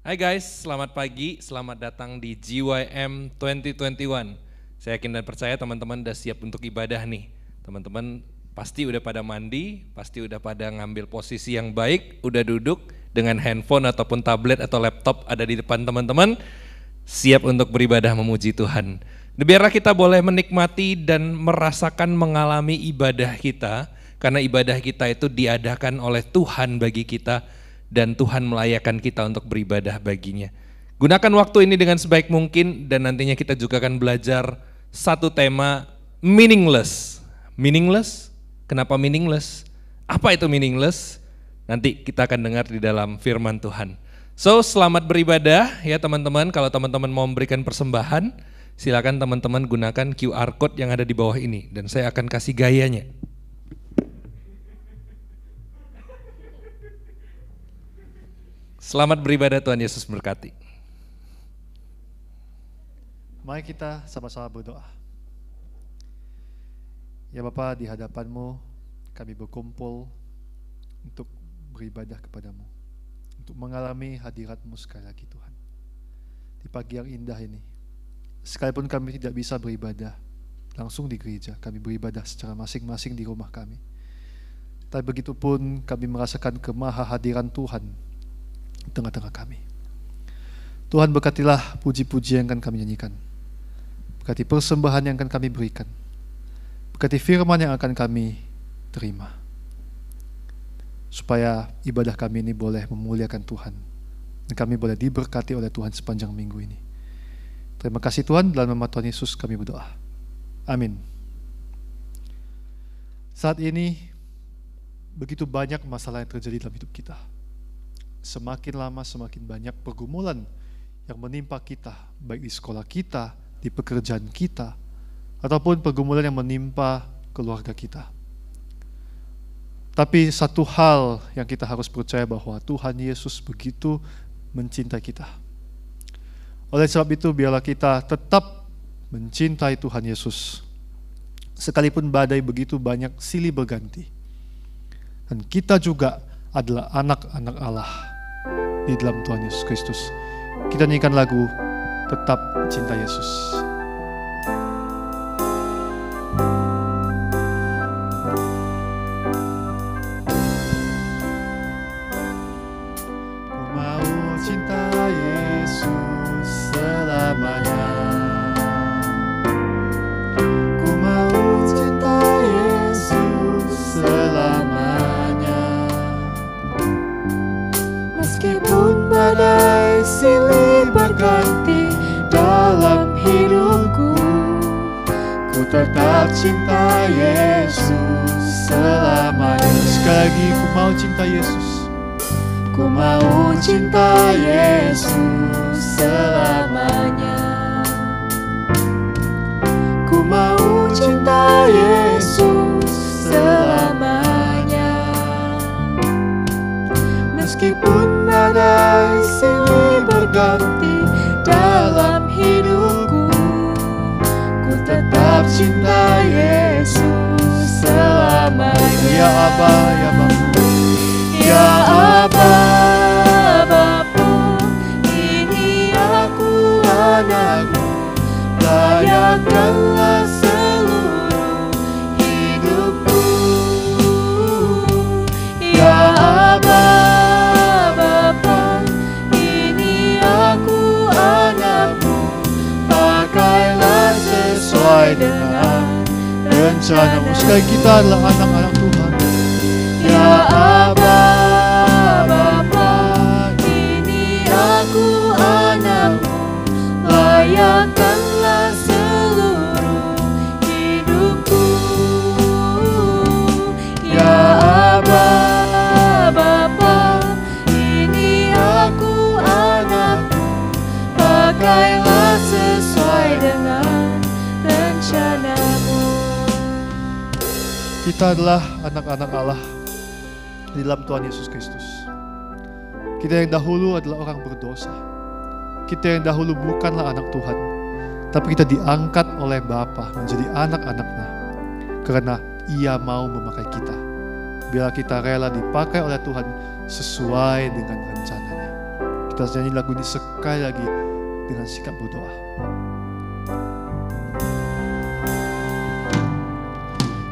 Hai guys, selamat pagi, selamat datang di GYM 2021. Saya yakin dan percaya teman-teman udah siap untuk ibadah nih. Teman-teman pasti udah pada mandi, pasti udah pada ngambil posisi yang baik, udah duduk dengan handphone ataupun tablet atau laptop ada di depan teman-teman, siap untuk beribadah memuji Tuhan. Biarlah kita boleh menikmati dan merasakan mengalami ibadah kita, karena ibadah kita itu diadakan oleh Tuhan bagi kita, dan Tuhan melayakan kita untuk beribadah baginya. Gunakan waktu ini dengan sebaik mungkin dan nantinya kita juga akan belajar satu tema meaningless. Meaningless? Kenapa meaningless? Apa itu meaningless? Nanti kita akan dengar di dalam firman Tuhan. So, selamat beribadah ya teman-teman. Kalau teman-teman mau memberikan persembahan, silakan teman-teman gunakan QR code yang ada di bawah ini dan saya akan kasih gayanya. Selamat beribadah, Tuhan Yesus berkati. Mari kita sama-sama berdoa. Ya Bapa, di hadapan-Mu kami berkumpul untuk beribadah kepadamu, untuk mengalami hadirat-Mu sekali lagi Tuhan. Di pagi yang indah ini, sekalipun kami tidak bisa beribadah langsung di gereja, kami beribadah secara masing-masing di rumah kami. Tapi begitupun kami merasakan kemahahadiran Tuhan di tengah-tengah kami. Tuhan, berkatilah puji-puji yang akan kami nyanyikan, berkati persembahan yang akan kami berikan, berkati firman yang akan kami terima, supaya ibadah kami ini boleh memuliakan Tuhan dan kami boleh diberkati oleh Tuhan sepanjang minggu ini. Terima kasih Tuhan, dalam nama Tuhan Yesus kami berdoa. Amin. Saat ini begitu banyak masalah yang terjadi dalam hidup kita. Semakin lama semakin banyak pergumulan yang menimpa kita, baik di sekolah kita, di pekerjaan kita, ataupun pergumulan yang menimpa keluarga kita. Tapi satu hal yang kita harus percaya, bahwa Tuhan Yesus begitu mencintai kita. Oleh sebab itu biarlah kita tetap mencintai Tuhan Yesus, sekalipun badai begitu banyak silih berganti. Dan kita juga adalah anak-anak Allah di dalam Tuhan Yesus Kristus. Kita nyanyikan lagu Tetap Cinta Yesus. Ku mau cinta Yesus selamanya. Ku mau cinta Yesus selamanya. Meskipun badai silih berganti dalam hidupku, ku tetap cinta Yesus selamanya. Sekali lagi, ku mau cinta Yesus. Ku mau cinta Yesus selamanya. Ku mau cinta Yesus selamanya. Meskipun badai silih berganti dalam hidupku, ku tetap cinta Yesus selamanya. Ya Aba, ya Bapa, ya Aba, Bapa, ini aku anakmu, layakkanlah seluruh hidupku. Ya Aba, sesuai dengan rencana-Mu. Sekali kita adalah anak-anak Tuhan. Ya Aba, Bapa, ini aku anakmu, layakkanlah seluruh hidupku. Ya Aba, Bapa, ini aku anakmu, pakailah sesuai dengan rencana-Mu. Kita adalah anak-anak Allah di dalam Tuhan Yesus Kristus. Kita yang dahulu adalah orang berdosa. Kita yang dahulu bukanlah anak Tuhan, tapi kita diangkat oleh Bapa menjadi anak-anaknya karena Ia mau memakai kita. Biarlah kita rela dipakai oleh Tuhan sesuai dengan rencananya. Kita Kita nyanyi lagu ini sekali lagi dengan sikap berdoa.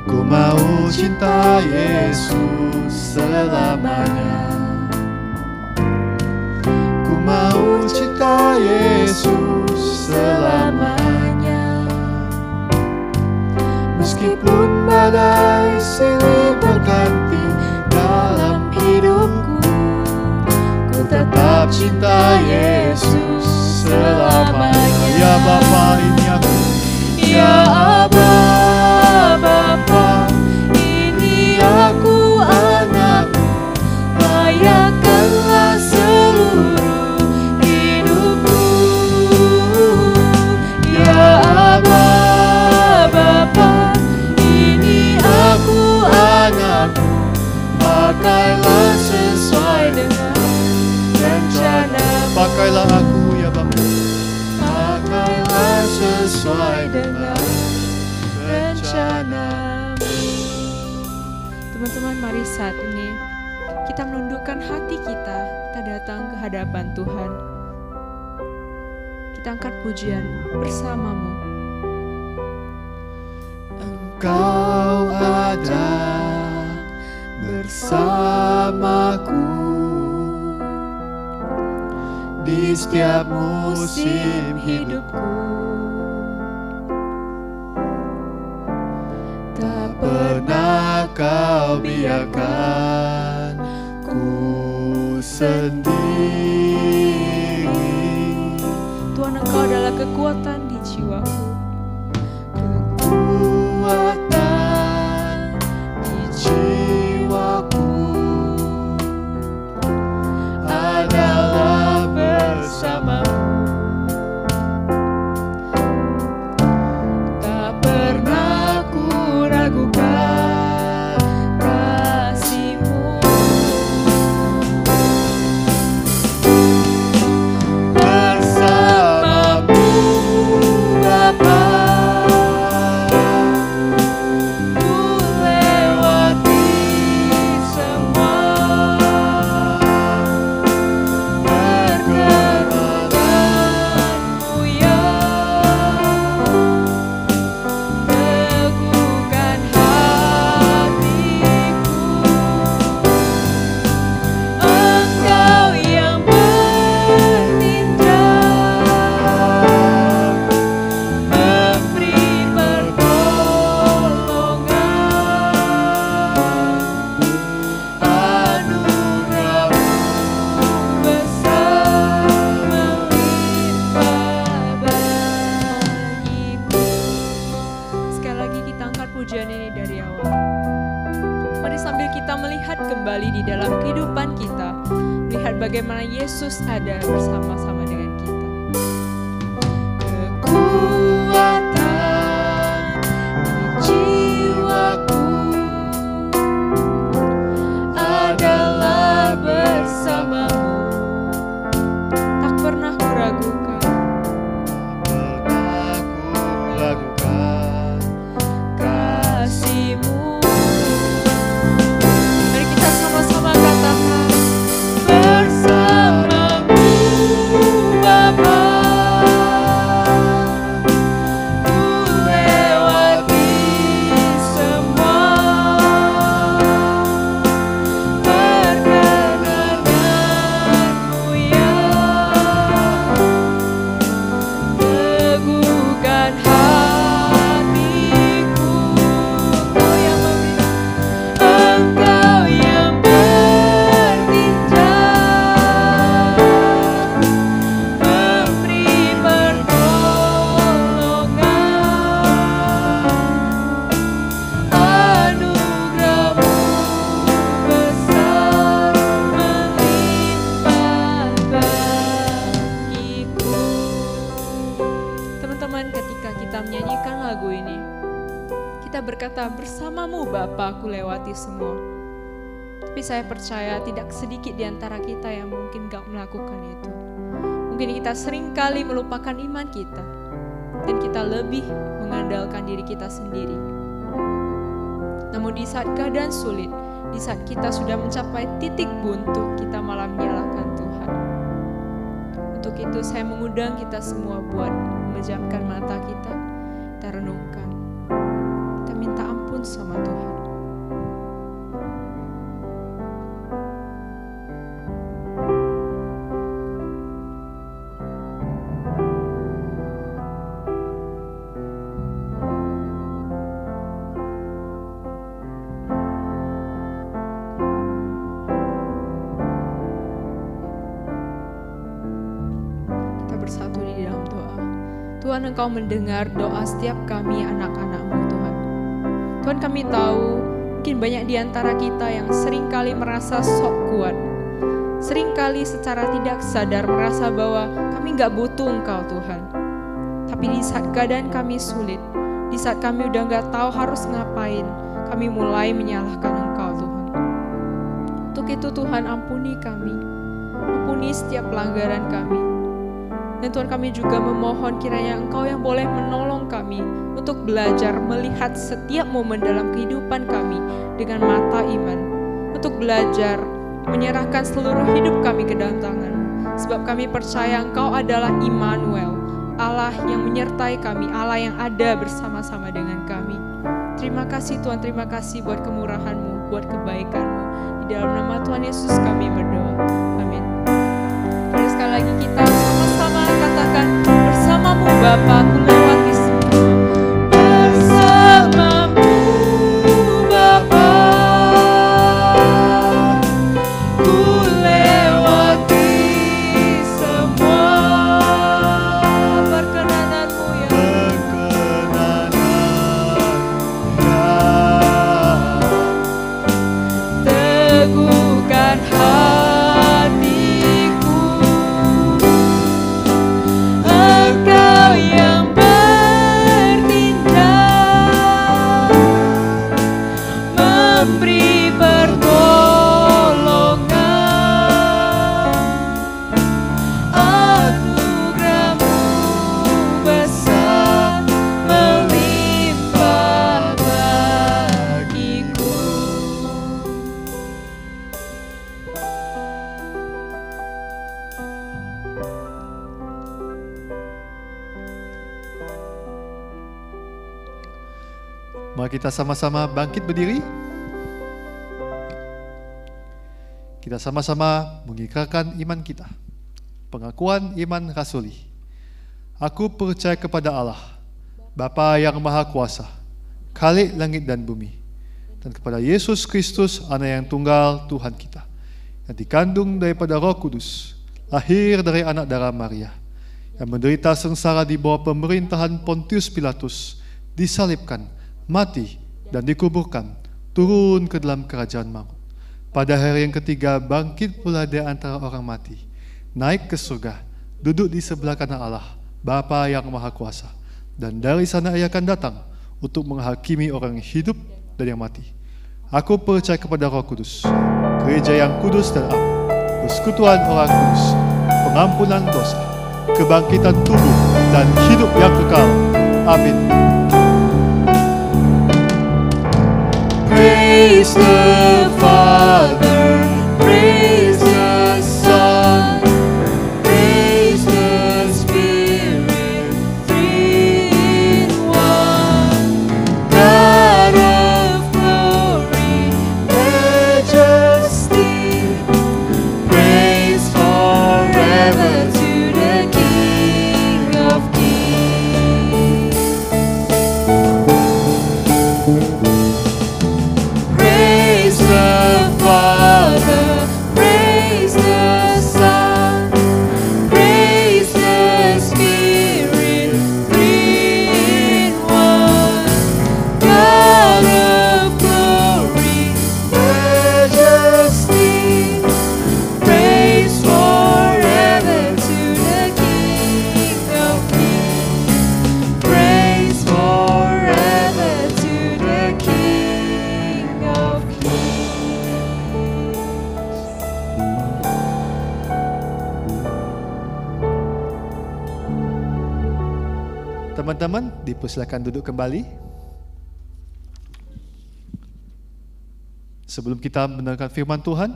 Ku mau cinta Yesus selamanya. Ku mau cinta Yesus selamanya. Meskipun badai silih berganti dalam hidupku, ku tetap cinta Yesus selamanya. Ya Bapa, ini aku. Ya Aba, Bapa, ini aku anakmu. Layakkanlah seluruh hidupku. Ya Aba, Bapa, ini aku anakmu. Pakailah sesuai dengan rencana. Pakailah aku ya Bapa. Pakailah sesuai dengan rencana-Mu. Teman-teman, mari saat ini kita menundukkan hati kita datang ke hadapan Tuhan. Kita angkat pujian bersama-Mu. Engkau ada bersamaku di setiap musim hidupku. Tak pernah kau biarkan ku sendiri. Tuhan, Engkau adalah kekuatan di jiwaku. Kekuatan di jiwaku adalah bersamamu. Tak pernah ku ragukan kasih-Mu. Bersamamu Bapa, ku lewati semua. Perkenalan-Mu ya teguhkan hatiku. Engkau yang bertindak, memberi pertolongan. Anugerah-Mu besar melimpah bagiku. Sekali lagi kita angkat pujian ini dari awal. Mari sambil kita melihat kembali di dalam kehidupan kita, melihat bagaimana Yesus ada bersama-sama dengan kita. Kekuatan di jiwaku adalah bersamamu. Tak pernah kuragukan Pernah ku lakukan kasih-Mu. Mari kita sama-sama katakan, bersamamu Bapa, ku lewati semua. Perkenanan-Mu ya teguhkan hatiku. Engkau yang bertindak, memberi pertolongan. Anugerah-Mu besar melimpah bagiku. Teman-teman, ketika kita menyanyikan lagu ini, kita berkata, bersama-Mu Bapa aku lewati semua. Tapi saya percaya tidak sedikit di antara kita yang mungkin gak melakukan itu. Mungkin kita sering kali melupakan iman kita, dan kita lebih mengandalkan diri kita sendiri. Namun di saat keadaan sulit, di saat kita sudah mencapai titik buntu, kita malah menyalahkan Tuhan. itu saya mengundang kita semua buat memejamkan mata kita renungkan. Kita minta ampun sama Tuhan. Bersatu di dalam doa. Tuhan, Engkau mendengar doa setiap kami anak-anak-Mu, Tuhan. Tuhan, kami tahu mungkin banyak di antara kita yang seringkali merasa sok kuat, seringkali secara tidak sadar merasa bahwa kami gak butuh Engkau, Tuhan. Tapi di saat keadaan kami sulit, di saat kami udah gak tahu harus ngapain, kami mulai menyalahkan Engkau, Tuhan. Untuk itu Tuhan, ampuni kami, ampuni setiap pelanggaran kami. Dan Tuhan, kami juga memohon kiranya Engkau yang boleh menolong kami untuk belajar melihat setiap momen dalam kehidupan kami dengan mata iman. Untuk belajar menyerahkan seluruh hidup kami ke dalam tangan-Mu. Sebab kami percaya Engkau adalah Immanuel, Allah yang menyertai kami, Allah yang ada bersama-sama dengan kami. Terima kasih Tuhan, terima kasih buat kemurahan-Mu, buat kebaikan-Mu. Di dalam nama Tuhan Yesus kami berdoa. Amin. Mari sekali lagi kita sama-sama katakan, bersama-Mu Bapa ku lewati semua. Bersama-Mu Bapa ku lewati semua. Perkenanan-Mu ya teguhkan hatiku. Engkau yang bertindak, memberi pertolongan. Anugerah-Mu besar melimpah bagiku. Mari kita sama-sama bangkit berdiri. Kita sama-sama mengikrarkan iman kita. Pengakuan iman rasuli. Aku percaya kepada Allah, Bapa yang Maha Kuasa, Khalik langit dan bumi, dan kepada Yesus Kristus, Anak yang tunggal Tuhan kita, yang dikandung daripada Roh Kudus, lahir dari anak darah Maria, yang menderita sengsara di bawah pemerintahan Pontius Pilatus, disalibkan, mati, dan dikuburkan, turun ke dalam kerajaan maut. Pada hari yang ketiga bangkit pula dari antara orang mati, naik ke surga, duduk di sebelah kanan Allah, Bapa yang Maha Kuasa, dan dari sana Ia akan datang untuk menghakimi orang yang hidup dan yang mati. Aku percaya kepada Roh Kudus, gereja yang kudus dan am, persekutuan orang kudus, pengampunan dosa, kebangkitan tubuh, dan hidup yang kekal. Amin. Praise the Father, praise the Son, praise the Spirit, three in one. God of glory, majesty, praise forever to the King of Kings. Praise the Father, praise the Son, praise the Spirit, three in one. God of glory, majesty, praise forever to the King of Kings. Praise forever to the King of Kings. Teman-teman, dipersilakan duduk kembali. Sebelum kita mendengarkan firman Tuhan,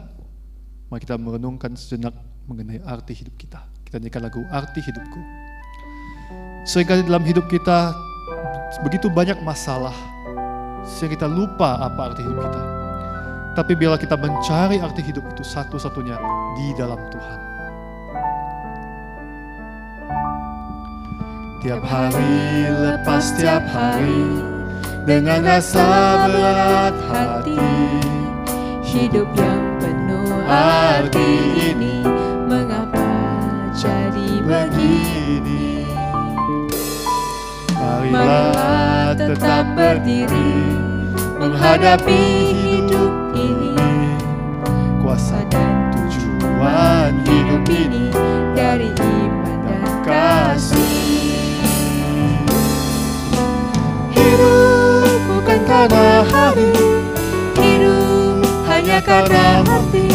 mari kita merenungkan sejenak mengenai arti hidup kita. Kita kita nyanyikan lagu Arti Hidupku. Seringkali dalam hidup kita begitu banyak masalah sehingga kita lupa apa arti hidup kita. Tapi bila kita mencari arti hidup itu satu-satunya di dalam Tuhan. Tiap hari lepas tiap hari dengan rasa berat hati, hidup yang penuh arti ini mengapa jadi begini? Marilah tetap berdiri menghadapi hidup ini. Kuasa Dan tujuan hidup ini dari iman dan kasih. Hidup bukan karena hari, hidup hanya karena arti.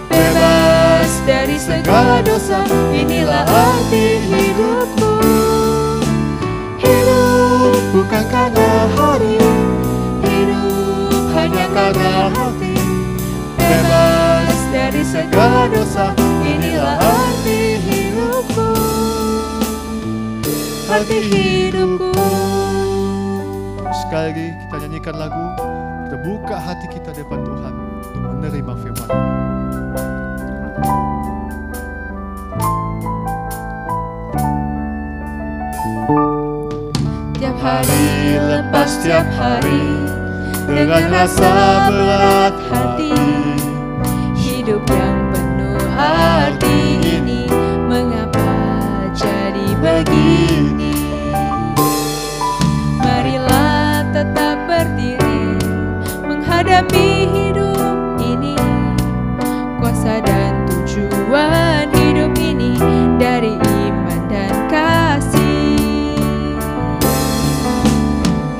Bebas dari segala dosa, inilah arti hidupku. Hidup bukan karena hari, hidup hanya karena hati. Bebas dari segala dosa, inilah arti hidupku. Arti hidupku. Sekali lagi kita nyanyikan lagu, kita buka hati kita di depan Tuhan untuk menerima firman. Tiap hari lepas tiap hari dengan rasa berat hati, hidup yang penuh arti ini mengapa jadi begini? Marilah tetap berdiri menghadapi hidup ini. Kuasa dan tujuan hidup ini dari iman dan kasih.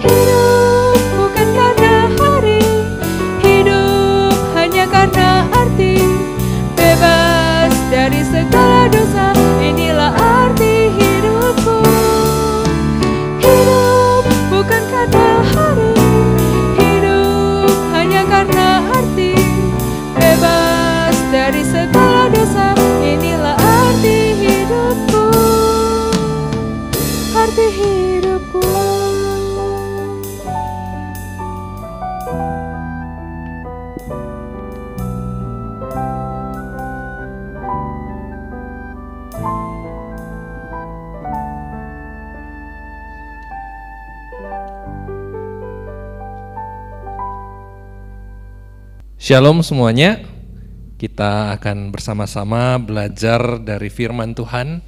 Hidup bukan karena hari, hidup hanya karena arti. Bebas dari segala dosa, inilah arti hidupku. Hidup bukan karena hari, hidup hanya karena arti. Bebas dari segala dosa, inilah arti hidupku. Arti hidupku. Shalom semuanya, kita akan bersama-sama belajar dari firman Tuhan.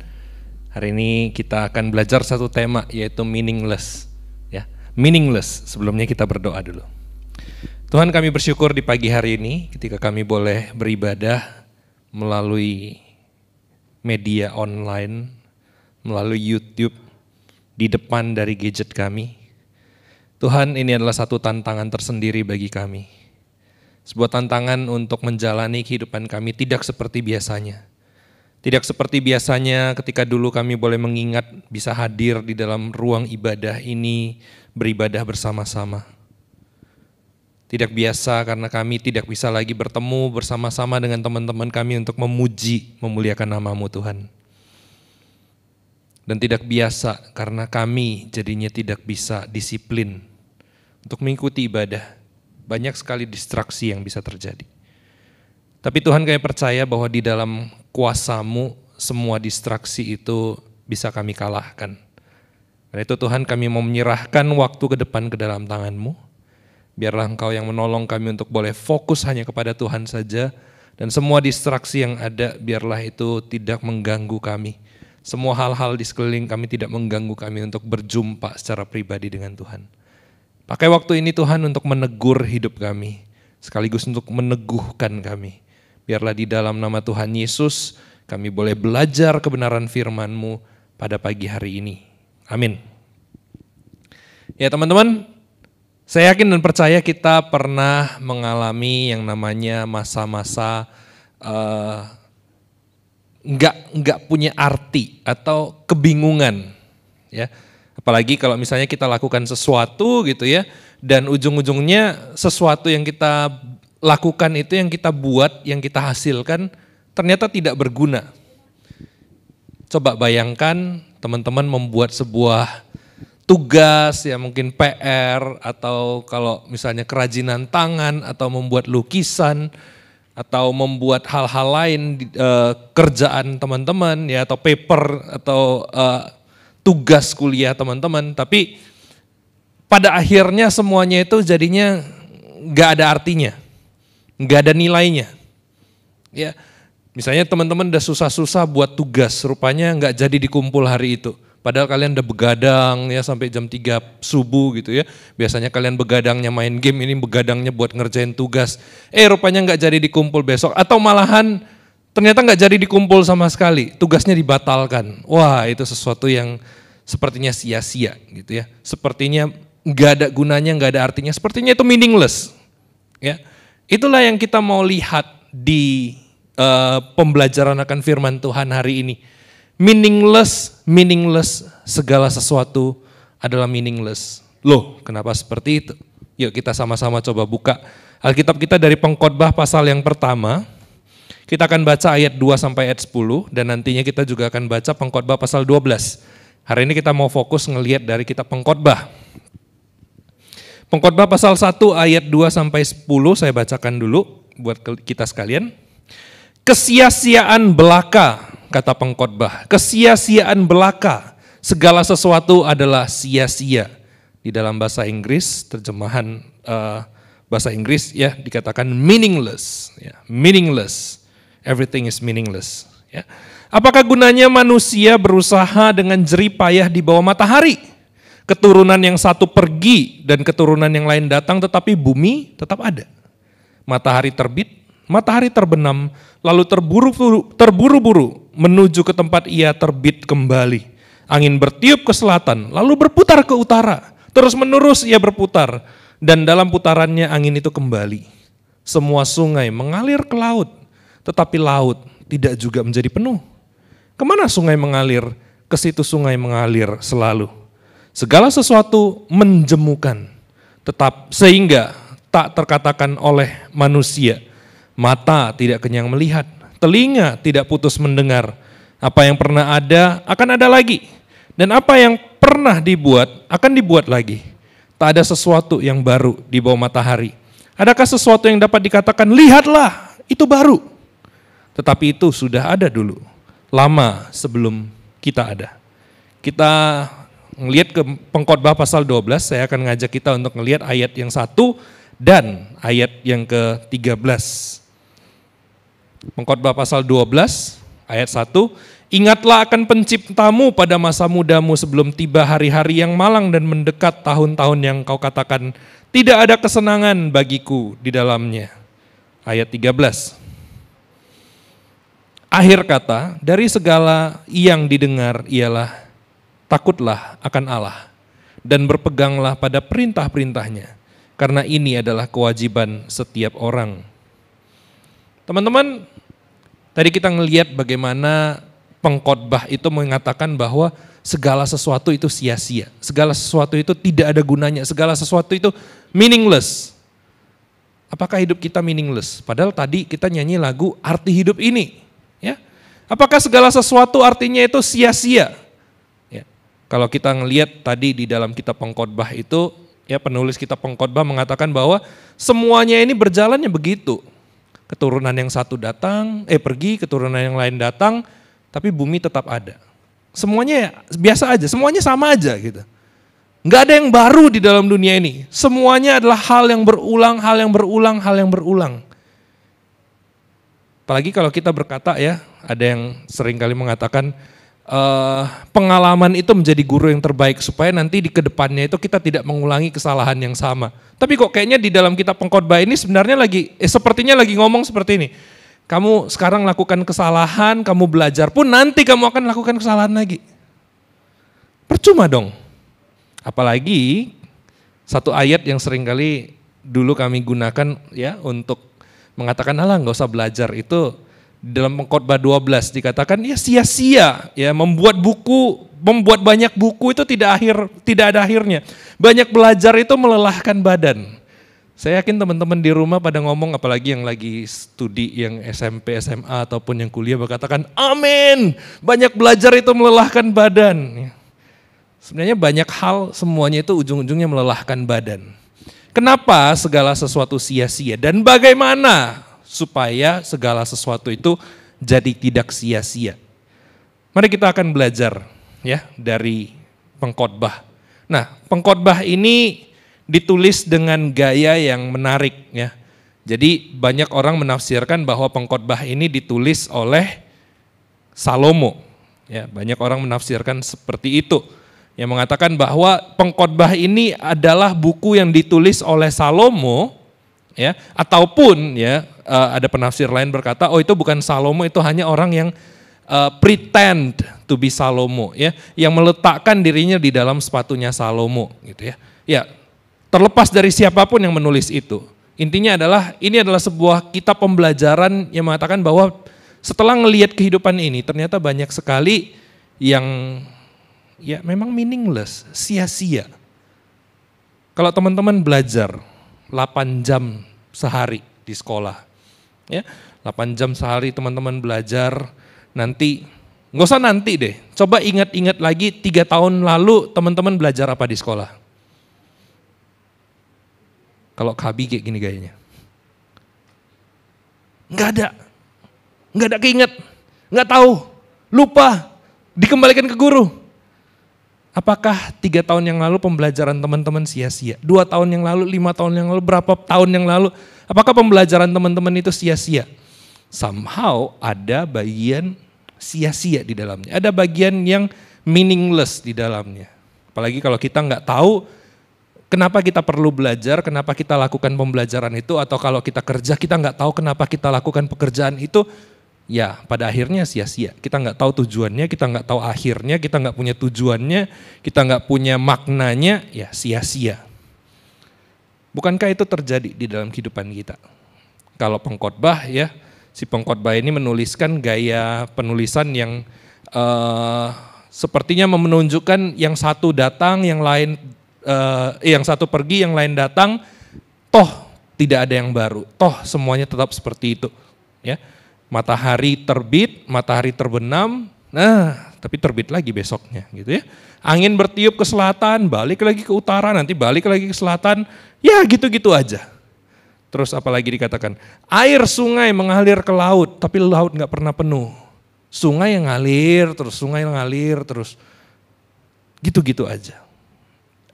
Hari ini kita akan belajar satu tema, yaitu meaningless. Ya, meaningless. Sebelumnya kita berdoa dulu. Tuhan, kami bersyukur di pagi hari ini ketika kami boleh beribadah melalui media online, melalui YouTube, di depan dari gadget kami. Tuhan, ini adalah satu tantangan tersendiri bagi kami. Sebuah tantangan untuk menjalani kehidupan kami tidak seperti biasanya. Tidak seperti biasanya ketika dulu kami boleh mengingat bisa hadir di dalam ruang ibadah ini, beribadah bersama-sama. Tidak biasa karena kami tidak bisa lagi bertemu bersama-sama dengan teman-teman kami untuk memuji, memuliakan nama-Mu Tuhan. Dan tidak biasa karena kami jadinya tidak bisa disiplin untuk mengikuti ibadah. Banyak sekali distraksi yang bisa terjadi. Tapi Tuhan, kami percaya bahwa di dalam kuasa-Mu semua distraksi itu bisa kami kalahkan. Karena itu Tuhan, kami mau menyerahkan waktu ke depan ke dalam tangan-Mu. Biarlah Engkau yang menolong kami untuk boleh fokus hanya kepada Tuhan saja. Dan semua distraksi yang ada biarlah itu tidak mengganggu kami. Semua hal-hal di sekeliling kami tidak mengganggu kami untuk berjumpa secara pribadi dengan Tuhan. Pakai waktu ini Tuhan untuk menegur hidup kami, sekaligus untuk meneguhkan kami. Biarlah di dalam nama Tuhan Yesus kami boleh belajar kebenaran firman-Mu pada pagi hari ini. Amin. Ya teman-teman, saya yakin dan percaya kita pernah mengalami yang namanya masa-masa nggak punya arti atau kebingungan, ya. Apalagi kalau misalnya kita lakukan sesuatu gitu ya, dan ujung-ujungnya sesuatu yang kita lakukan itu yang kita buat, yang kita hasilkan ternyata tidak berguna. Coba bayangkan teman-teman membuat sebuah tugas ya mungkin PR atau kalau misalnya kerajinan tangan atau membuat lukisan atau membuat hal-hal lain kerjaan teman-teman ya atau paper atau tugas kuliah teman-teman, tapi pada akhirnya semuanya itu jadinya nggak ada artinya, nggak ada nilainya. Ya, misalnya teman-teman udah susah-susah buat tugas, rupanya nggak jadi dikumpul hari itu. Padahal kalian udah begadang ya sampai jam 3 subuh gitu ya. Biasanya kalian begadangnya main game, ini begadangnya buat ngerjain tugas. Rupanya nggak jadi dikumpul besok. Atau malahan ternyata nggak jadi dikumpul sama sekali, tugasnya dibatalkan. Wah, itu sesuatu yang sepertinya sia-sia gitu ya. Sepertinya nggak ada gunanya, nggak ada artinya. Sepertinya itu meaningless. Ya, itulah yang kita mau lihat di pembelajaran akan firman Tuhan hari ini. Meaningless, segala sesuatu adalah meaningless. Loh, kenapa seperti itu? Yuk kita sama-sama coba buka Alkitab kita dari Pengkhotbah pasal yang pertama. Kita akan baca ayat 2 sampai ayat 10 dan nantinya kita juga akan baca Pengkhotbah pasal 12. Hari ini kita mau fokus ngelihat dari kitab Pengkhotbah. Pengkhotbah pasal 1 ayat 2 sampai 10 saya bacakan dulu buat kita sekalian. Kesia-siaan belaka, kata pengkhotbah, kesia-siaan belaka, segala sesuatu adalah sia-sia. Di dalam bahasa Inggris, terjemahan bahasa Inggris ya dikatakan meaningless, ya, meaningless, everything is meaningless. Ya. Apakah gunanya manusia berusaha dengan jerih payah di bawah matahari? Keturunan yang satu pergi dan keturunan yang lain datang, tetapi bumi tetap ada. Matahari terbit, matahari terbenam, lalu terburu-buru menuju ke tempat ia terbit kembali. Angin bertiup ke selatan, lalu berputar ke utara. Terus menerus ia berputar, dan dalam putarannya angin itu kembali. Semua sungai mengalir ke laut, tetapi laut tidak juga menjadi penuh. Kemana sungai mengalir? Ke situ sungai mengalir selalu. Segala sesuatu menjemukan, tetap sehingga tak terkatakan oleh manusia. Mata tidak kenyang melihat, telinga tidak putus mendengar. Apa yang pernah ada akan ada lagi, dan apa yang pernah dibuat akan dibuat lagi. Tak ada sesuatu yang baru di bawah matahari. Adakah sesuatu yang dapat dikatakan, lihatlah, itu baru? Tetapi itu sudah ada dulu, lama sebelum kita ada. Kita ngelihat ke Pengkhotbah pasal 12, saya akan ngajak kita untuk ngelihat ayat yang 1 dan ayat yang ke-13. Pengkhotbah pasal 12 ayat 1, ingatlah akan penciptamu pada masa mudamu sebelum tiba hari-hari yang malang dan mendekat tahun-tahun yang kau katakan tidak ada kesenangan bagiku di dalamnya. Ayat 13. Akhir kata dari segala yang didengar ialah takutlah akan Allah dan berpeganglah pada perintah-perintahnya, karena ini adalah kewajiban setiap orang. Teman-teman, tadi kita ngelihat bagaimana pengkhotbah itu mengatakan bahwa segala sesuatu itu sia-sia, segala sesuatu itu tidak ada gunanya, segala sesuatu itu meaningless. Apakah hidup kita meaningless? Padahal tadi kita nyanyi lagu arti hidup ini. Ya, apakah segala sesuatu artinya itu sia-sia? Ya, kalau kita ngelihat tadi di dalam kitab Pengkhotbah itu, ya penulis kitab Pengkhotbah mengatakan bahwa semuanya ini berjalannya begitu. Keturunan yang satu datang, pergi, keturunan yang lain datang, tapi bumi tetap ada. Semuanya biasa aja, semuanya sama aja gitu. Nggak ada yang baru di dalam dunia ini. Semuanya adalah hal yang berulang, hal yang berulang, hal yang berulang. Apalagi kalau kita berkata ya, ada yang sering kali mengatakan pengalaman itu menjadi guru yang terbaik supaya nanti di kedepannya itu kita tidak mengulangi kesalahan yang sama. Tapi kok kayaknya di dalam kitab Pengkhotbah ini sebenarnya sepertinya lagi ngomong seperti ini. Kamu sekarang lakukan kesalahan, kamu belajar pun nanti kamu akan lakukan kesalahan lagi. Percuma dong. Apalagi satu ayat yang seringkali dulu kami gunakan ya untuk mengatakan alah nggak usah belajar itu dalam Pengkhotbah 12 dikatakan ya sia-sia ya membuat banyak buku itu tidak ada akhirnya. Banyak belajar itu melelahkan badan. Saya yakin teman-teman di rumah pada ngomong, apalagi yang lagi studi yang SMP, SMA ataupun yang kuliah berkatakan, amin, banyak belajar itu melelahkan badan. Sebenarnya banyak hal semuanya itu ujung-ujungnya melelahkan badan. Kenapa segala sesuatu sia-sia dan bagaimana supaya segala sesuatu itu jadi tidak sia-sia? Mari kita akan belajar ya dari pengkhotbah. Nah, pengkhotbah ini ditulis dengan gaya yang menarik ya. Jadi banyak orang menafsirkan bahwa pengkhotbah ini ditulis oleh Salomo. Ya, banyak orang menafsirkan seperti itu. Yang mengatakan bahwa pengkhotbah ini adalah buku yang ditulis oleh Salomo ya, ataupun ya ada penafsir lain berkata, oh itu bukan Salomo, itu hanya orang yang pretend to be Salomo ya, yang meletakkan dirinya di dalam sepatunya Salomo gitu ya. Ya, terlepas dari siapapun yang menulis itu. Intinya adalah ini adalah sebuah kitab pembelajaran yang mengatakan bahwa setelah ngelihat kehidupan ini ternyata banyak sekali yang ya memang meaningless, sia-sia. Kalau teman-teman belajar 8 jam sehari di sekolah, ya 8 jam sehari teman-teman belajar, nanti, nggak usah nanti deh, coba ingat-ingat lagi 3 tahun lalu teman-teman belajar apa di sekolah. Kalau Kabi kayak gini gayanya. Nggak ada keinget, nggak tahu, lupa, dikembalikan ke guru. Apakah 3 tahun yang lalu pembelajaran teman-teman sia-sia? 2 tahun yang lalu, 5 tahun yang lalu, berapa tahun yang lalu? Apakah pembelajaran teman-teman itu sia-sia? Somehow ada bagian sia-sia di dalamnya. Ada bagian yang meaningless di dalamnya. Apalagi kalau kita nggak tahu kenapa kita perlu belajar, kenapa kita lakukan pembelajaran itu, atau kalau kita kerja kita nggak tahu kenapa kita lakukan pekerjaan itu, ya pada akhirnya sia-sia. Kita nggak tahu tujuannya, kita nggak tahu akhirnya, kita nggak punya tujuannya, kita nggak punya maknanya, ya sia-sia. Bukankah itu terjadi di dalam kehidupan kita? Kalau pengkhotbah ya, si pengkhotbah ini menuliskan gaya penulisan yang sepertinya menunjukkan yang satu datang, yang lain yang satu pergi, yang lain datang, toh tidak ada yang baru, toh semuanya tetap seperti itu, ya. Matahari terbit, matahari terbenam, nah tapi terbit lagi besoknya gitu ya. Angin bertiup ke selatan, balik lagi ke utara, nanti balik lagi ke selatan, ya gitu-gitu aja. Terus apalagi dikatakan, air sungai mengalir ke laut, tapi laut gak pernah penuh. Sungai yang ngalir terus, gitu-gitu aja.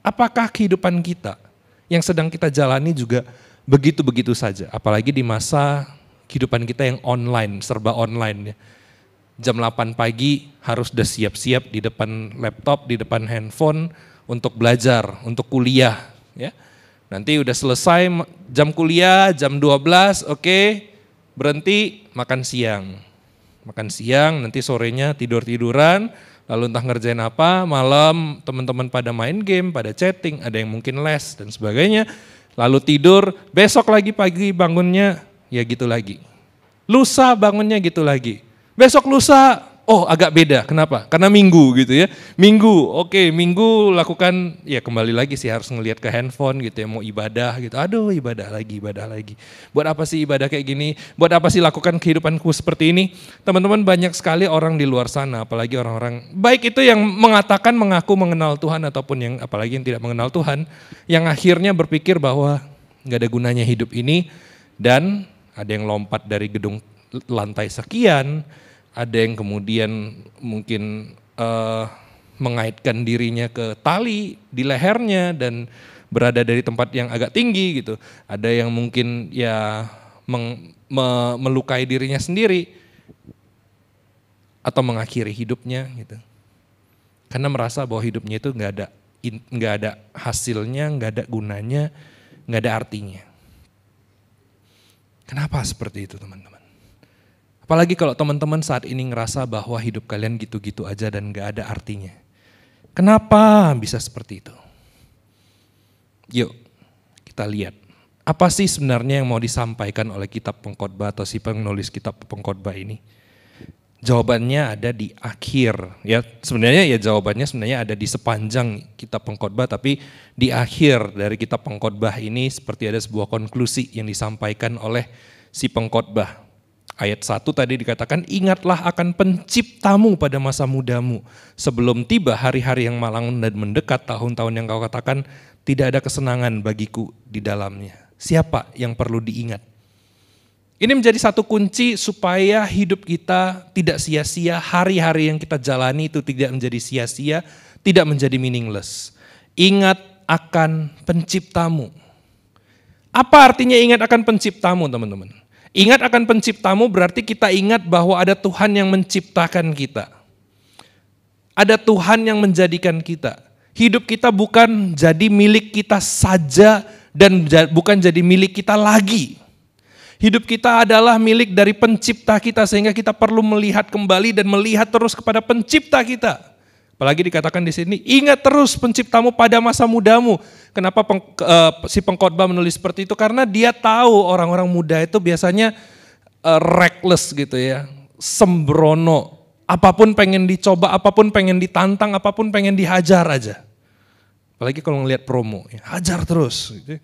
Apakah kehidupan kita yang sedang kita jalani juga begitu-begitu saja, apalagi di masa kehidupan kita yang online, serba online ya. Jam 8 pagi harus udah siap-siap di depan laptop, di depan handphone untuk belajar, untuk kuliah ya. Nanti udah selesai jam kuliah, jam 12, oke, berhenti makan siang. Makan siang, nanti sorenya tidur-tiduran, lalu entah ngerjain apa, malam teman-teman pada main game, pada chatting, ada yang mungkin les dan sebagainya. Lalu tidur, besok lagi pagi bangunnya ya gitu lagi. Lusa bangunnya gitu lagi. Besok lusa, oh agak beda. Kenapa? Karena minggu gitu ya. Minggu, oke, minggu lakukan, ya kembali lagi sih harus ngelihat ke handphone gitu ya, mau ibadah gitu. Aduh ibadah lagi. Buat apa sih ibadah kayak gini? Buat apa sih lakukan kehidupanku seperti ini? Teman-teman, banyak sekali orang di luar sana, apalagi orang-orang, baik itu yang mengatakan mengaku mengenal Tuhan ataupun yang apalagi yang tidak mengenal Tuhan, yang akhirnya berpikir bahwa gak ada gunanya hidup ini, dan ada yang lompat dari gedung lantai sekian, ada yang kemudian mungkin mengaitkan dirinya ke tali di lehernya dan berada dari tempat yang agak tinggi gitu. Ada yang mungkin ya melukai dirinya sendiri atau mengakhiri hidupnya gitu. Karena merasa bahwa hidupnya itu nggak ada hasilnya, nggak ada gunanya, nggak ada artinya. Kenapa seperti itu teman-teman? Apalagi kalau teman-teman saat ini ngerasa bahwa hidup kalian gitu-gitu aja dan gak ada artinya. Kenapa bisa seperti itu? Yuk kita lihat. Apa sih sebenarnya yang mau disampaikan oleh kitab pengkhotbah atau si penulis kitab pengkhotbah ini? Jawabannya ada di akhir. Ya, sebenarnya ya jawabannya sebenarnya ada di sepanjang kitab Pengkhotbah, tapi di akhir dari kitab Pengkhotbah ini seperti ada sebuah konklusi yang disampaikan oleh si pengkhotbah. Ayat 1 tadi dikatakan, ingatlah akan penciptamu pada masa mudamu, sebelum tiba hari-hari yang malang dan mendekat, tahun-tahun yang kau katakan tidak ada kesenangan bagiku di dalamnya. Siapa yang perlu diingat? Ini menjadi satu kunci supaya hidup kita tidak sia-sia, hari-hari yang kita jalani itu tidak menjadi sia-sia, tidak menjadi meaningless. Ingat akan penciptamu. Apa artinya ingat akan penciptamu, teman-teman? Ingat akan penciptamu berarti kita ingat bahwa ada Tuhan yang menciptakan kita. Ada Tuhan yang menjadikan kita. Hidup kita bukan jadi milik kita saja dan bukan jadi milik kita lagi. Hidup kita adalah milik dari pencipta kita sehingga kita perlu melihat kembali dan melihat terus kepada pencipta kita. Apalagi dikatakan di sini, ingat terus penciptamu pada masa mudamu. Kenapa si pengkhotbah menulis seperti itu? Karena dia tahu orang-orang muda itu biasanya reckless gitu ya, sembrono. Apapun pengen dicoba, apapun pengen ditantang, apapun pengen dihajar aja. Apalagi kalau ngelihat promo, ya, hajar terus. Gitu.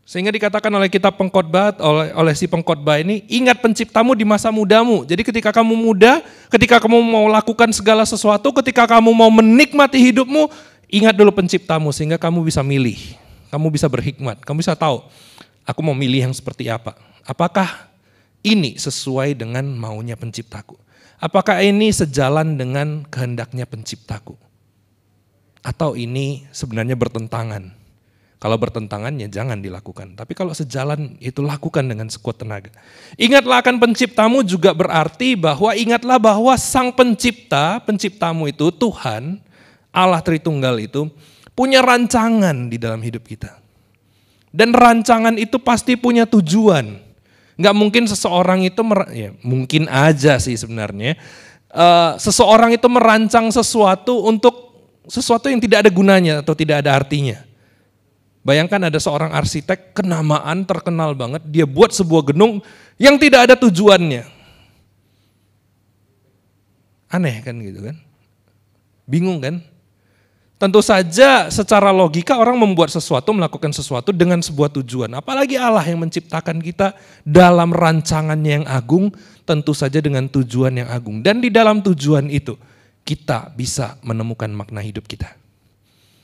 Sehingga dikatakan oleh kitab Pengkhotbah, oleh si pengkhotbah ini, ingat penciptamu di masa mudamu. Jadi ketika kamu muda, ketika kamu mau lakukan segala sesuatu, ketika kamu mau menikmati hidupmu, ingat dulu penciptamu sehingga kamu bisa milih. Kamu bisa berhikmat, kamu bisa tahu, aku mau milih yang seperti apa. Apakah ini sesuai dengan maunya penciptaku? Apakah ini sejalan dengan kehendaknya penciptaku? Atau ini sebenarnya bertentangan? Kalau bertentangan ya jangan dilakukan. Tapi kalau sejalan itu lakukan dengan sekuat tenaga. Ingatlah akan penciptamu juga berarti bahwa ingatlah bahwa sang penciptamu itu Tuhan, Allah Tritunggal itu punya rancangan di dalam hidup kita. Dan rancangan itu pasti punya tujuan. Nggak mungkin seseorang itu, ya mungkin aja sih sebenarnya, seseorang itu merancang sesuatu untuk sesuatu yang tidak ada gunanya atau tidak ada artinya. Bayangkan ada seorang arsitek kenamaan terkenal banget, dia buat sebuah gedung yang tidak ada tujuannya. Aneh kan gitu kan? Bingung kan? Tentu saja secara logika orang membuat sesuatu, melakukan sesuatu dengan sebuah tujuan. Apalagi Allah yang menciptakan kita dalam rancangannya yang agung, tentu saja dengan tujuan yang agung. Dan di dalam tujuan itu kita bisa menemukan makna hidup kita.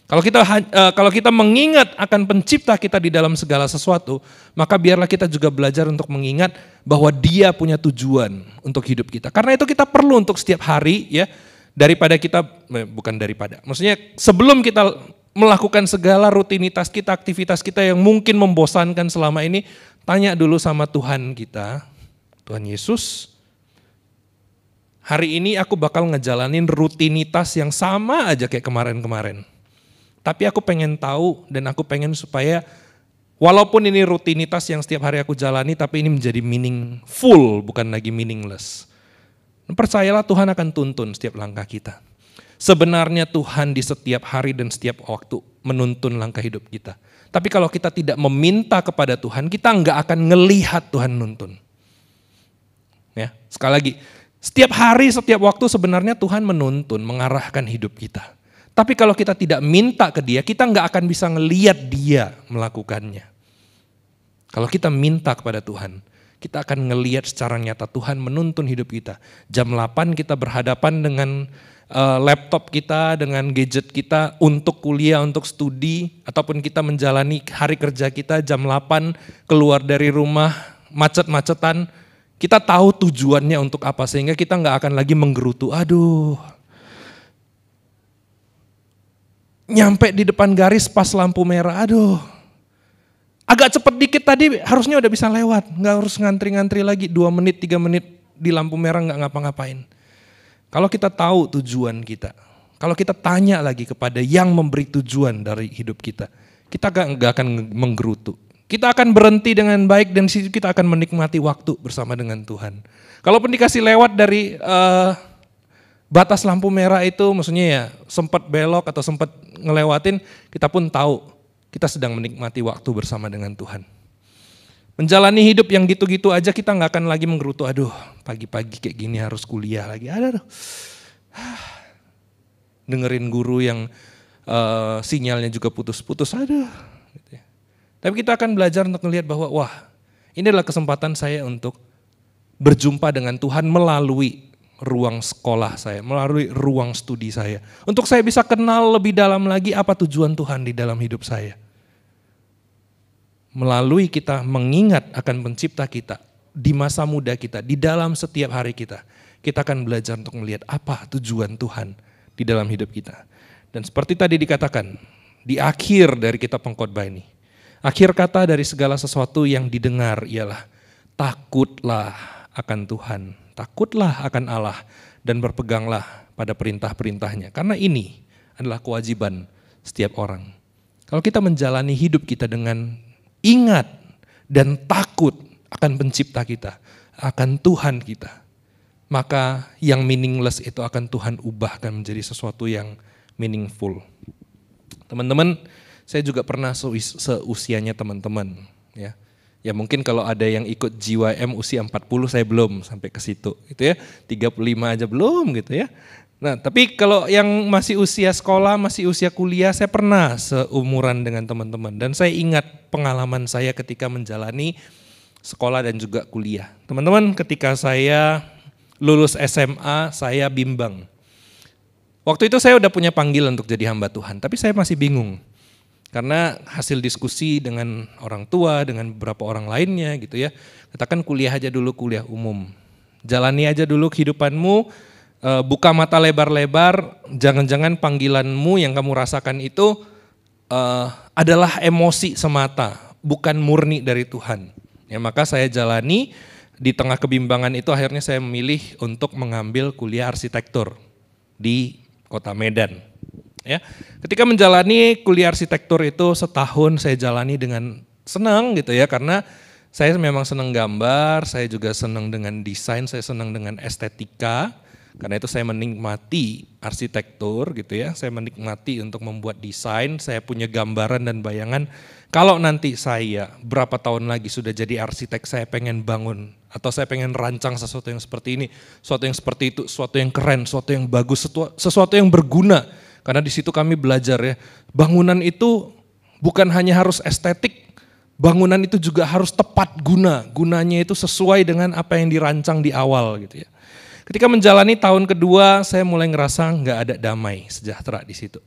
Kalau kita mengingat akan pencipta kita di dalam segala sesuatu, maka biarlah kita juga belajar untuk mengingat bahwa Dia punya tujuan untuk hidup kita. Karena itu kita perlu untuk setiap hari ya, maksudnya sebelum kita melakukan segala rutinitas kita, aktivitas kita yang mungkin membosankan selama ini, tanya dulu sama Tuhan kita, Tuhan Yesus, hari ini aku bakal ngejalanin rutinitas yang sama aja kayak kemarin-kemarin. Tapi aku pengen tahu dan aku pengen supaya walaupun ini rutinitas yang setiap hari aku jalani, tapi ini menjadi meaningful, bukan lagi meaningless. Dan percayalah Tuhan akan tuntun setiap langkah kita. Sebenarnya Tuhan di setiap hari dan setiap waktu menuntun langkah hidup kita. Tapi kalau kita tidak meminta kepada Tuhan, kita nggak akan ngelihat Tuhan nuntun. Ya, sekali lagi, setiap hari, setiap waktu sebenarnya Tuhan menuntun, mengarahkan hidup kita. Tapi kalau kita tidak minta ke Dia, kita nggak akan bisa ngelihat Dia melakukannya. Kalau kita minta kepada Tuhan, kita akan ngelihat secara nyata Tuhan menuntun hidup kita. Jam 8 kita berhadapan dengan laptop kita, dengan gadget kita untuk kuliah, untuk studi, ataupun kita menjalani hari kerja kita jam 8 keluar dari rumah, macet-macetan. Kita tahu tujuannya untuk apa, sehingga kita nggak akan lagi menggerutu, aduh. Nyampe di depan garis pas lampu merah, aduh. Agak cepet dikit tadi harusnya udah bisa lewat, nggak harus ngantri-ngantri lagi 2 menit, 3 menit di lampu merah nggak ngapa-ngapain. Kalau kita tahu tujuan kita, kalau kita tanya lagi kepada yang memberi tujuan dari hidup kita nggak akan menggerutu. Kita akan berhenti dengan baik dan kita akan menikmati waktu bersama dengan Tuhan. Kalaupun dikasih lewat dari batas lampu merah itu, maksudnya ya sempat belok atau sempat ngelewatin, kita pun tahu kita sedang menikmati waktu bersama dengan Tuhan. Menjalani hidup yang gitu-gitu aja kita nggak akan lagi menggerutu, aduh pagi-pagi kayak gini harus kuliah lagi. Aduh. Dengerin guru yang sinyalnya juga putus-putus, aduh. Gitu ya. Tapi kita akan belajar untuk melihat bahwa wah ini adalah kesempatan saya untuk berjumpa dengan Tuhan melalui ruang sekolah saya, melalui ruang studi saya. Untuk saya bisa kenal lebih dalam lagi apa tujuan Tuhan di dalam hidup saya. Melalui kita mengingat akan pencipta kita, di masa muda kita, di dalam setiap hari kita akan belajar untuk melihat apa tujuan Tuhan di dalam hidup kita. Dan seperti tadi dikatakan, di akhir dari kitab pengkhotbah ini, akhir kata dari segala sesuatu yang didengar ialah takutlah akan Tuhan, takutlah akan Allah, dan berpeganglah pada perintah-perintahnya. Karena ini adalah kewajiban setiap orang. Kalau kita menjalani hidup kita dengan ingat dan takut akan pencipta kita, akan Tuhan kita, maka yang meaningless itu akan Tuhan ubahkan menjadi sesuatu yang meaningful. Teman-teman, saya juga pernah seusianya teman-teman. Ya mungkin kalau ada yang ikut JYM usia 40 saya belum sampai ke situ, gitu ya. 35 aja belum gitu ya. Nah, tapi kalau yang masih usia sekolah, masih usia kuliah, saya pernah seumuran dengan teman-teman. Dan saya ingat pengalaman saya ketika menjalani sekolah dan juga kuliah. Teman-teman, ketika saya lulus SMA, saya bimbang. Waktu itu saya udah punya panggilan untuk jadi hamba Tuhan, tapi saya masih bingung. Karena hasil diskusi dengan orang tua, dengan beberapa orang lainnya gitu ya. Katakan kuliah aja dulu, kuliah umum. Jalani aja dulu kehidupanmu, buka mata lebar-lebar, jangan-jangan panggilanmu yang kamu rasakan itu adalah emosi semata, bukan murni dari Tuhan. Ya, maka saya jalani, di tengah kebimbangan itu akhirnya saya memilih untuk mengambil kuliah arsitektur di Kota Medan. Ya, ketika menjalani kuliah arsitektur itu setahun saya jalani dengan senang gitu ya, karena saya memang senang gambar, saya juga senang dengan desain, saya senang dengan estetika. Karena itu saya menikmati arsitektur gitu ya, saya menikmati untuk membuat desain, saya punya gambaran dan bayangan. Kalau nanti saya berapa tahun lagi sudah jadi arsitek, saya pengen bangun atau saya pengen rancang sesuatu yang seperti ini, sesuatu yang seperti itu, sesuatu yang keren, sesuatu yang bagus, sesuatu yang berguna. Karena di situ kami belajar ya, bangunan itu bukan hanya harus estetik, bangunan itu juga harus tepat guna, gunanya itu sesuai dengan apa yang dirancang di awal gitu ya. Ketika menjalani tahun kedua, saya mulai ngerasa nggak ada damai sejahtera di situ.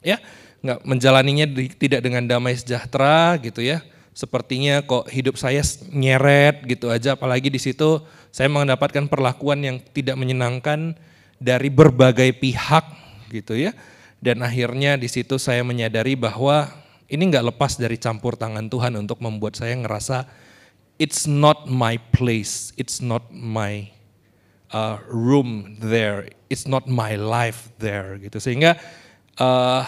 Ya, nggak menjalaninya tidak dengan damai sejahtera gitu ya. Sepertinya kok hidup saya nyeret gitu aja, apalagi di situ saya mendapatkan perlakuan yang tidak menyenangkan dari berbagai pihak gitu ya. Dan akhirnya di situ saya menyadari bahwa ini nggak lepas dari campur tangan Tuhan untuk membuat saya ngerasa it's not my place, it's not my room there, it's not my life there gitu. Sehingga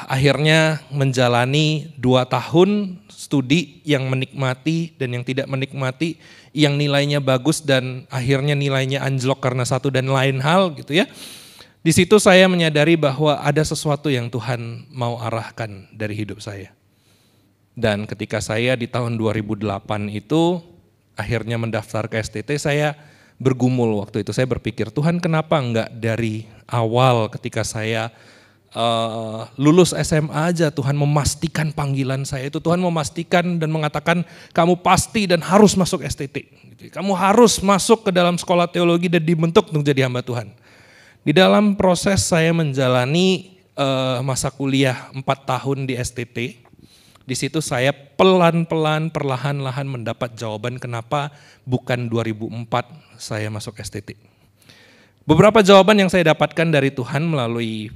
akhirnya menjalani 2 tahun studi yang menikmati dan yang tidak menikmati, yang nilainya bagus dan akhirnya nilainya anjlok karena satu dan lain hal gitu ya. Di situ saya menyadari bahwa ada sesuatu yang Tuhan mau arahkan dari hidup saya. Dan ketika saya di tahun 2008 itu akhirnya mendaftar ke STT, saya bergumul waktu itu. Saya berpikir, Tuhan kenapa enggak dari awal ketika saya lulus SMA aja Tuhan memastikan panggilan saya itu. Tuhan memastikan dan mengatakan kamu pasti dan harus masuk STT. Kamu harus masuk ke dalam sekolah teologi dan dibentuk untuk jadi hamba Tuhan. Di dalam proses saya menjalani masa kuliah 4 tahun di STT, di situ saya pelan-pelan, perlahan-lahan mendapat jawaban kenapa bukan 2004 saya masuk STT. Beberapa jawaban yang saya dapatkan dari Tuhan melalui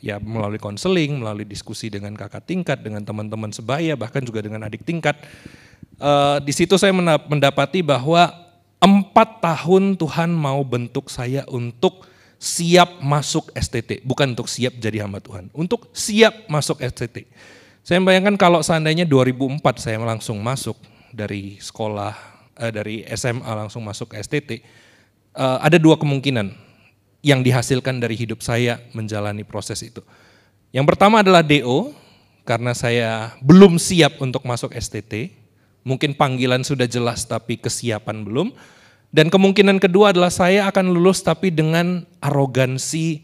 melalui konseling, melalui diskusi dengan kakak tingkat, dengan teman-teman sebaya, bahkan juga dengan adik tingkat. Di situ saya mendapati bahwa 4 tahun Tuhan mau bentuk saya untuk siap masuk STT, bukan untuk siap jadi hamba Tuhan, untuk siap masuk STT. Saya membayangkan kalau seandainya 2004 saya langsung masuk dari sekolah, dari SMA langsung masuk ke STT, ada 2 kemungkinan yang dihasilkan dari hidup saya menjalani proses itu. Yang pertama adalah DO, karena saya belum siap untuk masuk STT, Mungkin panggilan sudah jelas tapi kesiapan belum. Dan kemungkinan kedua adalah saya akan lulus tapi dengan arogansi,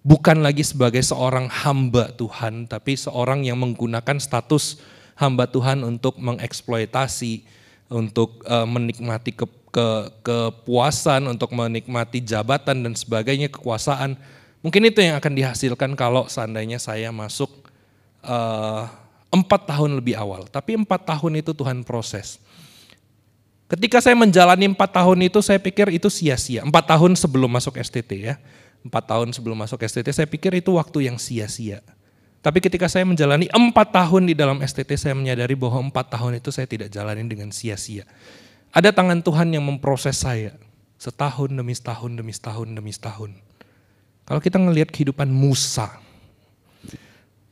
bukan lagi sebagai seorang hamba Tuhan, tapi seorang yang menggunakan status hamba Tuhan untuk mengeksploitasi, untuk menikmati kepuasan, untuk menikmati jabatan dan sebagainya, kekuasaan. Mungkin itu yang akan dihasilkan kalau seandainya saya masuk 4 tahun lebih awal. Tapi 4 tahun itu Tuhan proses. Ketika saya menjalani 4 tahun itu saya pikir itu sia-sia. 4 tahun sebelum masuk STT ya. 4 tahun sebelum masuk STT saya pikir itu waktu yang sia-sia. Tapi ketika saya menjalani 4 tahun di dalam STT saya menyadari bahwa 4 tahun itu saya tidak jalani dengan sia-sia. Ada tangan Tuhan yang memproses saya. Setahun demi setahun demi setahun demi setahun. Kalau kita ngelihat kehidupan Musa,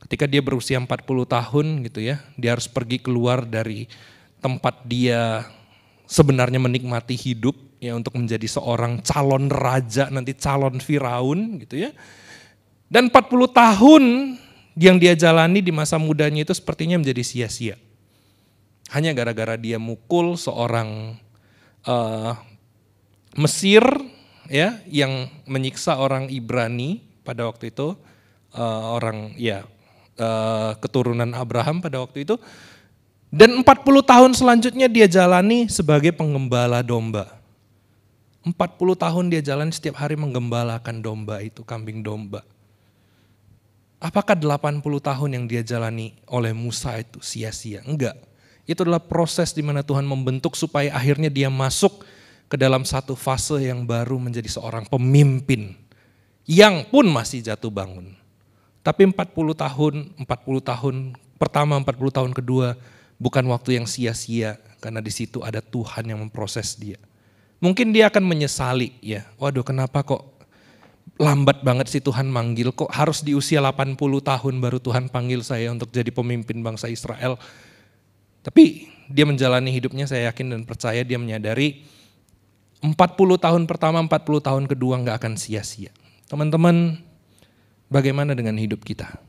ketika dia berusia 40 tahun gitu ya, dia harus pergi keluar dari tempat dia sebenarnya menikmati hidup ya untuk menjadi seorang calon raja, nanti calon Firaun gitu ya. Dan 40 tahun yang dia jalani di masa mudanya itu sepertinya menjadi sia-sia. Hanya gara-gara dia mukul seorang Mesir ya yang menyiksa orang Ibrani pada waktu itu, keturunan Abraham pada waktu itu. Dan 40 tahun selanjutnya dia jalani sebagai penggembala domba. 40 tahun dia jalani setiap hari menggembalakan domba itu, kambing domba. Apakah 80 tahun yang dia jalani oleh Musa itu sia-sia? Enggak. Itu adalah proses di mana Tuhan membentuk supaya akhirnya dia masuk ke dalam satu fase yang baru menjadi seorang pemimpin yang pun masih jatuh bangun. Tapi 40 tahun pertama, 40 tahun kedua bukan waktu yang sia-sia karena di situ ada Tuhan yang memproses dia. Mungkin dia akan menyesali ya, waduh kenapa kok lambat banget sih Tuhan manggil, kok harus di usia 80 tahun baru Tuhan panggil saya untuk jadi pemimpin bangsa Israel. Tapi dia menjalani hidupnya, saya yakin dan percaya dia menyadari 40 tahun pertama, 40 tahun kedua gak akan sia-sia. Teman-teman, bagaimana dengan hidup kita?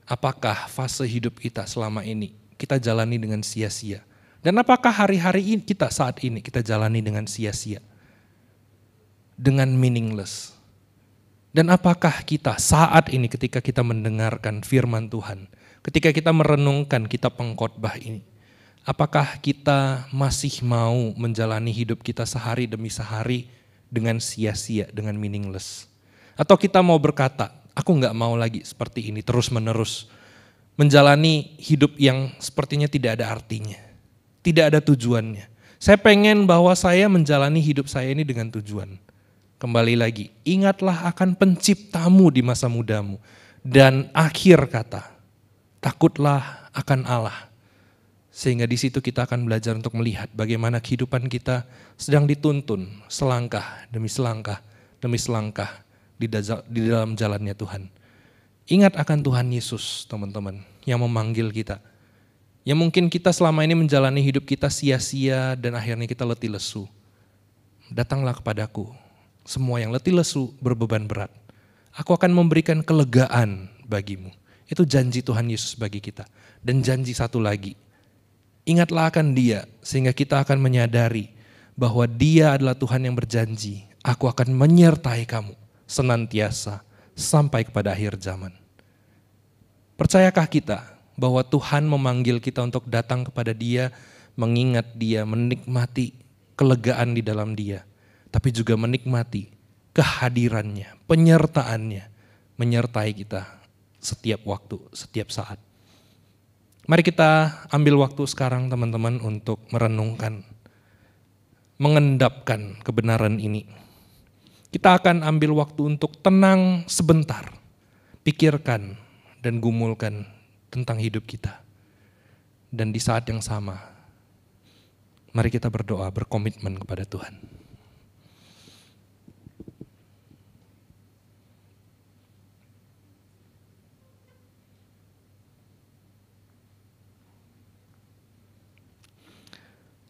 Apakah fase hidup kita selama ini kita jalani dengan sia-sia? Dan apakah hari-hari kita saat ini kita jalani dengan sia-sia? Dengan meaningless? Dan apakah kita saat ini ketika kita mendengarkan firman Tuhan, ketika kita merenungkan kitab pengkhotbah ini, apakah kita masih mau menjalani hidup kita sehari demi sehari dengan sia-sia, dengan meaningless? Atau kita mau berkata, aku gak mau lagi seperti ini terus menerus. Menjalani hidup yang sepertinya tidak ada artinya. Tidak ada tujuannya. Saya pengen bahwa saya menjalani hidup saya ini dengan tujuan. Kembali lagi, ingatlah akan penciptamu di masa mudamu. Dan akhir kata, takutlah akan Allah. Sehingga di situ kita akan belajar untuk melihat bagaimana kehidupan kita sedang dituntun selangkah demi selangkah demi selangkah di dalam jalannya Tuhan. Ingat akan Tuhan Yesus teman-teman yang memanggil kita. Yang mungkin kita selama ini menjalani hidup kita sia-sia dan akhirnya kita letih lesu. Datanglah kepadaku, semua yang letih lesu berbeban berat. Aku akan memberikan kelegaan bagimu. Itu janji Tuhan Yesus bagi kita. Dan janji satu lagi, ingatlah akan Dia sehingga kita akan menyadari bahwa Dia adalah Tuhan yang berjanji, aku akan menyertai kamu senantiasa sampai kepada akhir zaman. Percayakah kita bahwa Tuhan memanggil kita untuk datang kepada Dia, mengingat Dia, menikmati kelegaan di dalam Dia, tapi juga menikmati kehadirannya, penyertaannya, menyertai kita setiap waktu, setiap saat. Mari kita ambil waktu sekarang teman-teman untuk merenungkan, mengendapkan kebenaran ini. Kita akan ambil waktu untuk tenang sebentar, pikirkan dan gumulkan tentang hidup kita. Dan di saat yang sama, mari kita berdoa, berkomitmen kepada Tuhan.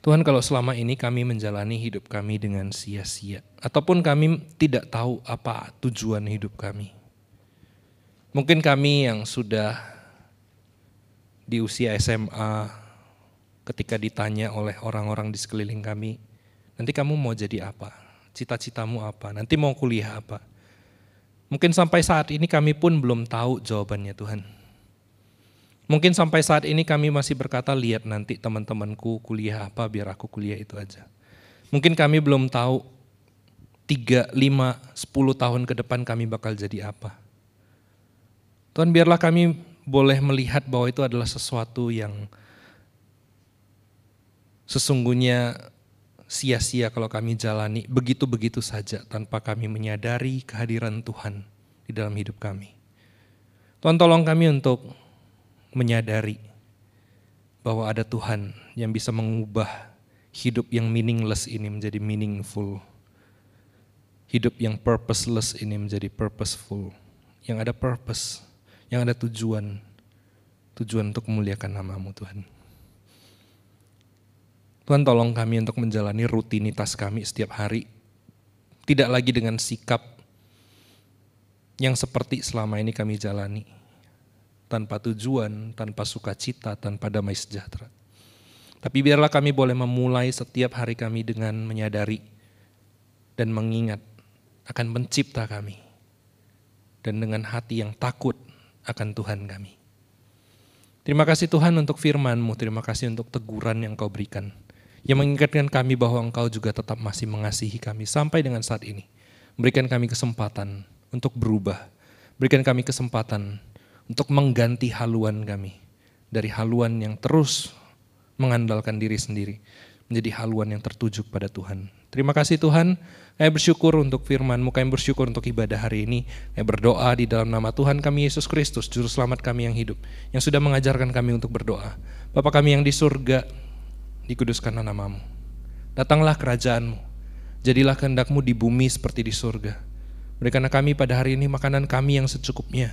Tuhan, kalau selama ini kami menjalani hidup kami dengan sia-sia, ataupun kami tidak tahu apa tujuan hidup kami. Mungkin kami yang sudah di usia SMA, ketika ditanya oleh orang-orang di sekeliling kami, nanti kamu mau jadi apa? Cita-citamu apa? Nanti mau kuliah apa? Mungkin sampai saat ini kami pun belum tahu jawabannya Tuhan. Mungkin sampai saat ini kami masih berkata, lihat nanti teman-temanku kuliah apa, biar aku kuliah itu aja. Mungkin kami belum tahu 3, 5, 10 tahun ke depan kami bakal jadi apa. Tuhan, biarlah kami boleh melihat bahwa itu adalah sesuatu yang sesungguhnya sia-sia kalau kami jalani begitu-begitu saja tanpa kami menyadari kehadiran Tuhan di dalam hidup kami. Tuhan, tolong kami untuk menyadari bahwa ada Tuhan yang bisa mengubah hidup yang meaningless ini menjadi meaningful. Hidup yang purposeless ini menjadi purposeful. Yang ada purpose, yang ada tujuan. Tujuan untuk memuliakan nama-Mu Tuhan. Tuhan, tolong kami untuk menjalani rutinitas kami setiap hari. Tidak lagi dengan sikap yang seperti selama ini kami jalani. Tanpa tujuan, tanpa sukacita, tanpa damai sejahtera. Tapi biarlah kami boleh memulai setiap hari kami dengan menyadari dan mengingat akan pencipta kami. Dan dengan hati yang takut akan Tuhan kami. Terima kasih Tuhan untuk firman-Mu, terima kasih untuk teguran yang Kau berikan. Yang mengingatkan kami bahwa Engkau juga tetap masih mengasihi kami sampai dengan saat ini. Berikan kami kesempatan untuk berubah. Berikan kami kesempatan untuk mengganti haluan kami. Dari haluan yang terus mengandalkan diri sendiri menjadi haluan yang tertuju pada Tuhan. Terima kasih Tuhan, kami bersyukur untuk firman-Mu, kami bersyukur untuk ibadah hari ini. Kami berdoa di dalam nama Tuhan kami Yesus Kristus, Juru Selamat kami yang hidup, yang sudah mengajarkan kami untuk berdoa. Bapa kami yang di surga, dikuduskanlah nama-Mu. Datanglah kerajaan-Mu, jadilah kehendak-Mu di bumi seperti di surga. Berikanlah kami pada hari ini makanan kami yang secukupnya.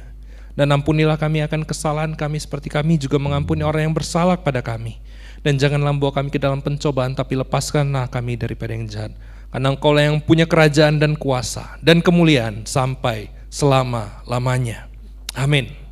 Dan ampunilah kami akan kesalahan kami seperti kami juga mengampuni orang yang bersalah pada kami. Dan janganlah membawa kami ke dalam pencobaan, tapi lepaskanlah kami daripada yang jahat. Karena Engkau-lah yang punya kerajaan dan kuasa dan kemuliaan sampai selama-lamanya. Amin.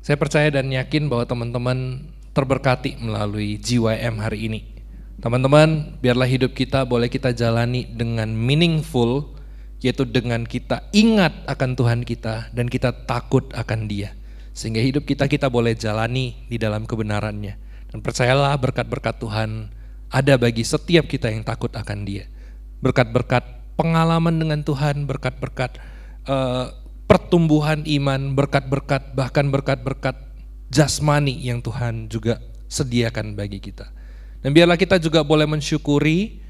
Saya percaya dan yakin bahwa teman-teman terberkati melalui GYM hari ini. Teman-teman, biarlah hidup kita boleh kita jalani dengan meaningful, yaitu dengan kita ingat akan Tuhan kita dan kita takut akan Dia. Sehingga hidup kita boleh jalani di dalam kebenarannya. Dan percayalah berkat-berkat Tuhan ada bagi setiap kita yang takut akan Dia. Berkat-berkat pengalaman dengan Tuhan, berkat-berkat pertumbuhan iman, berkat-berkat, bahkan berkat-berkat jasmani yang Tuhan juga sediakan bagi kita. Dan biarlah kita juga boleh mensyukuri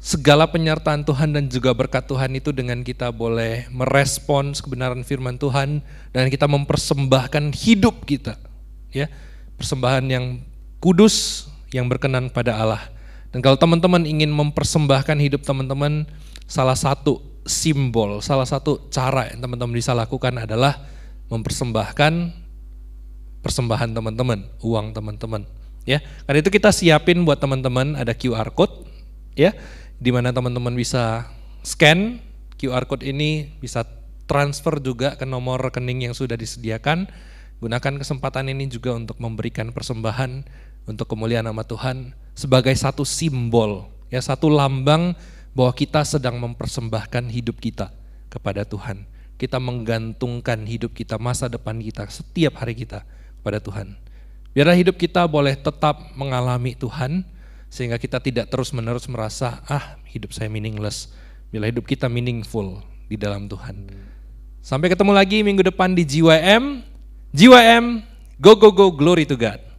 segala penyertaan Tuhan dan juga berkat Tuhan itu dengan kita boleh merespons kebenaran firman Tuhan dan kita mempersembahkan hidup kita, ya, persembahan yang kudus, yang berkenan pada Allah. Dan kalau teman-teman ingin mempersembahkan hidup teman-teman, salah satu simbol, salah satu cara yang teman-teman bisa lakukan adalah mempersembahkan persembahan teman-teman, uang teman-teman. Ya, karena itu kita siapin buat teman-teman ada QR code, ya, di mana teman-teman bisa scan QR code ini, bisa transfer juga ke nomor rekening yang sudah disediakan. Gunakan kesempatan ini juga untuk memberikan persembahan untuk kemuliaan nama Tuhan sebagai satu simbol, ya, satu lambang bahwa kita sedang mempersembahkan hidup kita kepada Tuhan. Kita menggantungkan hidup kita, masa depan kita, setiap hari kita kepada Tuhan. Biarlah hidup kita boleh tetap mengalami Tuhan, sehingga kita tidak terus-menerus merasa, hidup saya meaningless. Biarlah hidup kita meaningful di dalam Tuhan. Sampai ketemu lagi minggu depan di JYM. JYM, go go go, glory to God.